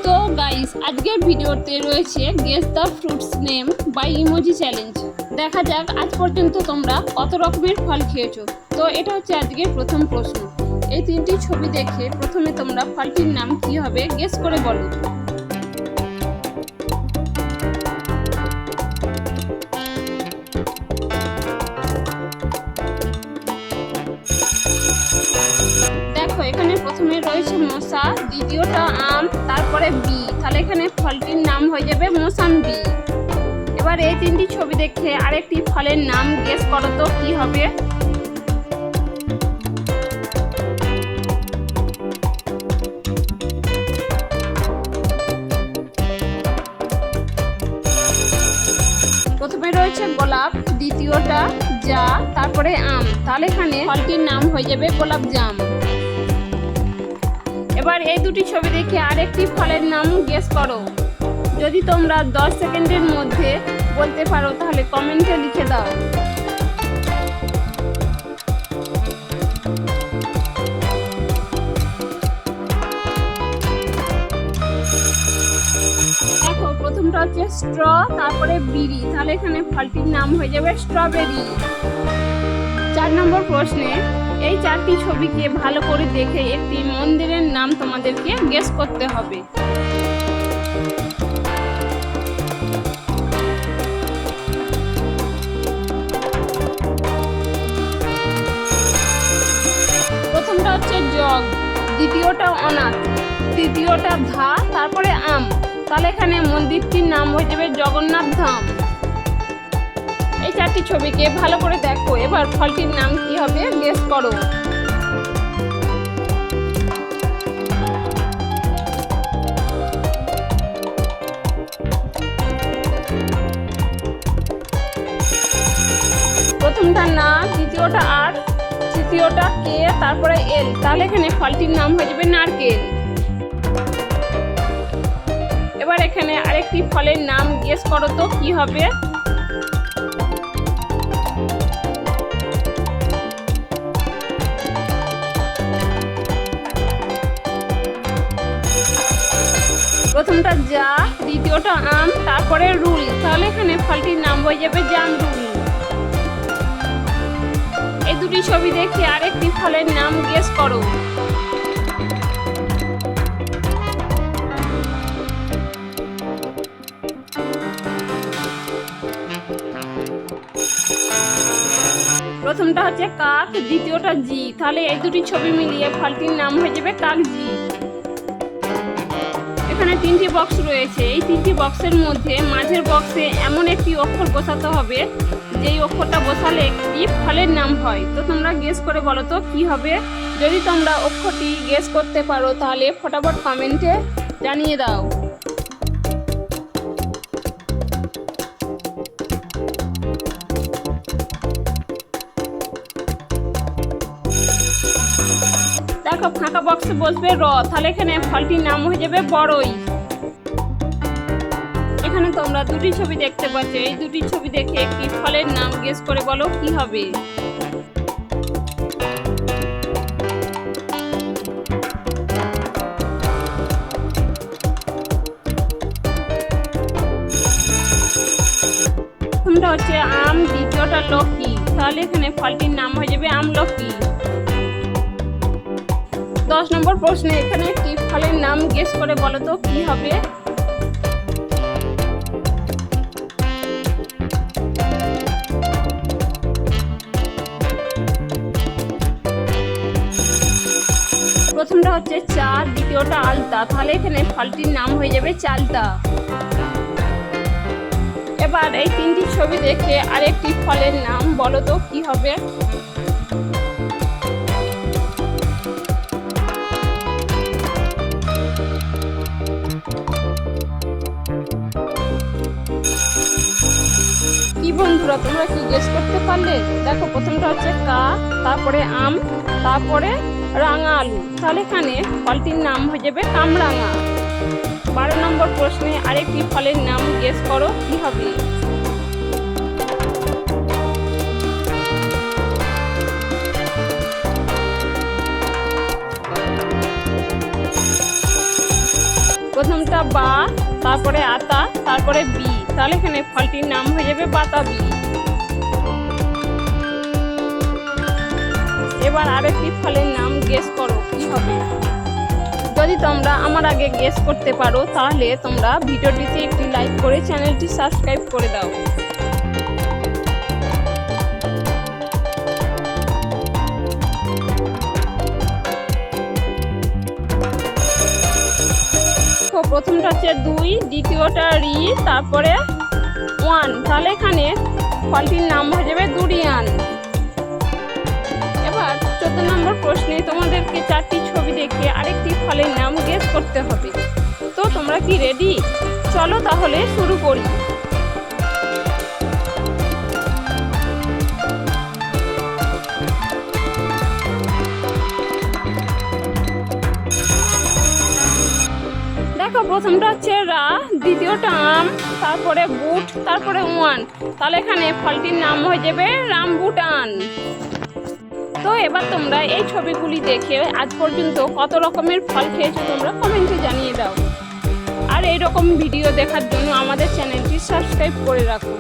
তো গাইস, আজকের ভিডিওতে রয়েছে guess the fruits name by emoji challenge. দেখা যাক আজ পর্যন্ত তোমরা কত রকমের ফল খেয়েছো। তো এটা হচ্ছে আজকের প্রথম প্রশ্ন। এই তিনটি ছবি দেখে প্রথমে তোমরা ফলটির নাম কি হবে গেস করে বলো। দেখো, এখানে প্রথমে রয়েছে মশা, দ্বিতীয়টা আম, তারপরে বি, তাহলে এখানে ফলটির নাম হয়ে যাবে মোসাম্বি। এবার এই তিনটি ছবি দেখে আরেকটি ফলের নাম গেস করো তো কি হবে। প্রথমে রয়েছে গোলাপ, দ্বিতীয়টা জা, তারপরে আম, তাহলে এখানে ফলটির নাম হয়ে যাবে গোলাপ জাম। এবার এই দুটি ছবি দেখে আরেকটি ফলের নাম গেস করো। যদি তোমরা 10 সেকেন্ডের মধ্যে বলতে পারো তাহলে কমেন্টে লিখে দাও। দেখো, প্রথমটা হচ্ছে স্ট্র, তারপরে বিড়ি, তাহলে এখানে ফলটির নাম হয়ে যাবে স্ট্রবেরি। 4 নম্বর প্রশ্নে এই চারটি ছবিকে ভালো করে দেখে একটি মন্দিরের নাম তোমাদেরকে গেস করতে হবে। প্রথমটা হচ্ছে জগ, দ্বিতীয়টা অনাথ, তৃতীয়টা ধা, তারপরে আম, তাহলে এখানে মন্দিরটির নাম হয়ে যাবে জগন্নাথ ধাম। এই চারটি ছবিকে ভালো করে দেখো, এবার ফলটির নাম কি হবে গেস করো। প্রথমটা না, দ্বিতীয়টা আর, তৃতীয়টা কে, তারপরে এল, তাহলে এখানে ফলটির নাম হয়ে যাবে নারকেল। এবার এখানে আরেকটি ফলের নাম গেস করো তো কি হবে। প্রথমটা জা, দ্বিতীয়টা আম, তারপরে রুল, তাহলে এখানে ফলটির নাম হয়ে যাবে জামরুল। এই দুটি ছবি দেখে আরেকটি ফলের নাম গেস করো। প্রথমটা হচ্ছে কাক, দ্বিতীয়টা জি, তাহলে এই দুটি ছবি মিলিয়ে ফলটির নাম হয়ে যাবে কাকজি। এখানে 3টি বক্স রয়েছে। এই 3টি বক্সের মধ্যে মাঝের বক্সে এমন একটি অক্ষর বসাতে হবে যেই অক্ষরটা বসালে একটি ফলের নাম হয়। তো তোমরা গেস করে বলো তো কি হবে। যদি তোমরা অক্ষরটি গেস করতে পারো তাহলে ফটাফট কমেন্টে জানিয়ে দাও। দেখো, ফাঁকা বক্সে বসবে র, তাহলে এখানে ফলটির নাম হয়ে যাবে বড়ই। এখানে তোমরা দুটি ছবি দেখতে পাচ্ছ। এই দুটি ছবি দেখে একটি ফলের নাম গেস করে বলো কি হবে। প্রথমটা হচ্ছে আম, দ্বিতীয়টা লকি, তাহলে এখানে ফলটির নাম হয়ে যাবে আমলকি। 10 নম্বর প্রশ্নে এখানে একটি ফলের নাম গেস করে বলো তো কি হবে। প্রথমটা হচ্ছে চা, দ্বিতীয়টা আলতা, তাহলে এখানে ফলটির নাম হয়ে যাবে চালতা। এবার এই 3টি ছবি দেখে আরেকটি ফলের নাম বলো তো কি হবে। কি বন্ধুরা, তোমরা কি গেস করতে পারলে? দেখো, প্রথমটা হচ্ছে কা, তারপরে আম, তারপরে রাঙা আলু, তাহলে এখানে ফলটির নাম হয়ে যাবে কামরাঙা। 12 নম্বর প্রশ্নে আরেকটি ফলের নাম গেস করো কি হবে। প্রথমটা বা, তারপরে আতা, তারপরে বি, তাহলে এখানে ফলটির নাম হয়ে যাবে বাতাবি। এবার আরেকটি ফলের নাম গেস করো কি হবে। যদি তোমরা আমার আগে গেস করতে পারো তাহলে তোমরা ভিডিওটিতে একটি লাইক করে চ্যানেলটি সাবস্ক্রাইব করে দাও। প্রথমটা হচ্ছে 2, দ্বিতীয়টা রি, তারপরে 1, তাহলে এখানে ফলটির নাম হয়ে যাবে ডুরিয়ান। এবার 14 নম্বর প্রশ্নে তোমাদেরকে 4টি ছবি দেখে আরেকটি ফলের নাম গেস করতে হবে। তো তোমরা কি রেডি? চলো তাহলে শুরু করি। দেখো প্রথমটা হচ্ছে রা, দ্বিতীয়টা আম, তারপরে বুট, তারপরে 1, তাহলে এখানে ফলটির নাম হয়ে যাবে রামবুটান। তো এবার তোমরা এই ছবিগুলি দেখে আজ পর্যন্ত কত রকমের ফল খেয়েছো তোমরা কমেন্টে জানিয়ে দাও। আর এইরকম ভিডিও দেখার জন্য আমাদের চ্যানেলটি সাবস্ক্রাইব করে রাখো।